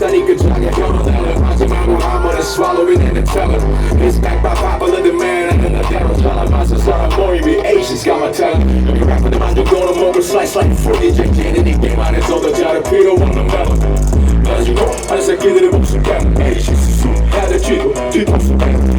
없다니까 자기 결혼을 하지 말고 I'm gonna swallow it and tell her It's back by popular demand and 나대로 잘나가서 사람 모임이 Asians got my talent 여기 래퍼들 만족도는 목을 slice like fruit 이제 걔는 이 게임 안에서도 잘할 필요 없는 멜로디 가지고 하는 새끼들의 목숨 깨면 Asians 해야 될 뒤통수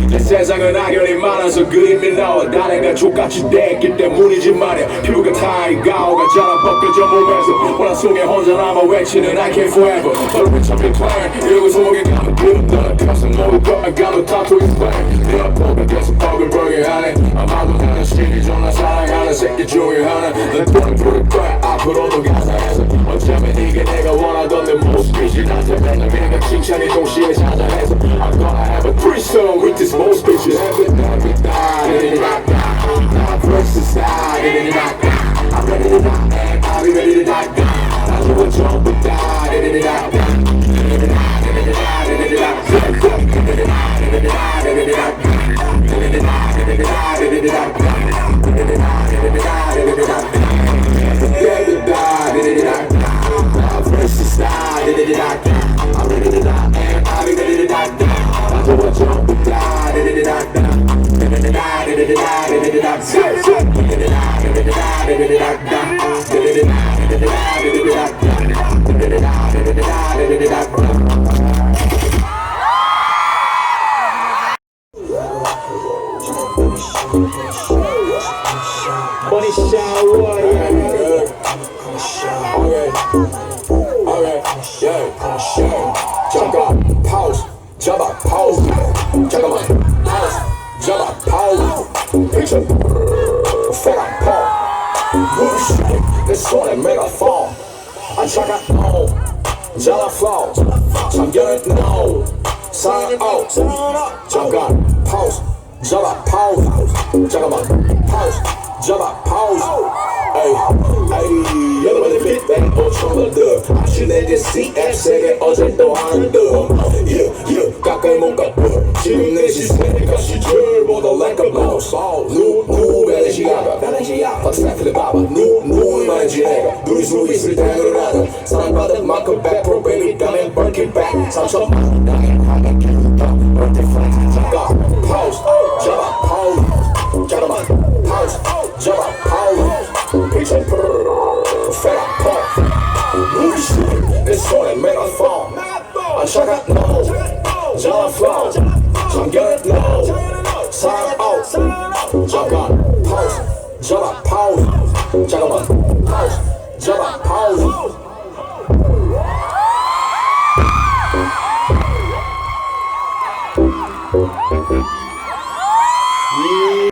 내 세상은 악연이 많아서 그림이 나와 나래가 족같이 됐기 때문이지 말이야 피부가 타이가오가 자라 벗겨져 몸에서 원한 속에 혼자 남아 외치는 I can't forever 너를 참인 plan 이러고 속에 가면 기름 너는 가슴 모두 꺼가도 타투인 plan 내 앞보가 계속 버글버글 하네 아마도 나는 시기 존나 사랑하는 새끼 중에 하나 내 폰을 부를 거야 앞으로도 가사에서 어쩌면 이게 내가 원하던 내 모습이지 나한테 맨날 내가 칭찬이 동시에 찾아내서 I'm gonna have a threesome with this most bitches every die I'm first to style I'm ready to die I'll be ready to die I do what jump and die I'm first to style I'm ready to die I'll be ready to die I do what jump and Funny shower, alright, yeah, 잠깐 pause, 잡아 pause, 잠깐만 pause, 잡아 pause, 픽션, fora pause, 내 손에 메가폰, 안 차가워, 잘라 flow, 참견을 no, sign out, 잠깐 pause, 잡아 pause, 잠깐만 pause, 잡아 pause, 에이, 여러분의 빅뱅 5,000원 더 당신에게 CF 세계 어제 또 하는 더 가까이 못 가고 지금 내 시세가 시절보다 like a mouse 누구의 시야가 퍼스펙트를 봐봐 누구만지 내가 누릴 수 있을 때를 알아 사랑받은 만큼 back pro baby 가면 break it back 3천만 원 당연하게 계속 더 multi-flex 잠깐 pause 잡아 pause 잠깐만 pause 잡아 pause 픽션 fera pop 우리 술 내 손에 메가폰 안 차가워 잘라 flow 참견을 no sign out 잠깐 pause 잡아 pause 잠깐만 pause 잡아 pause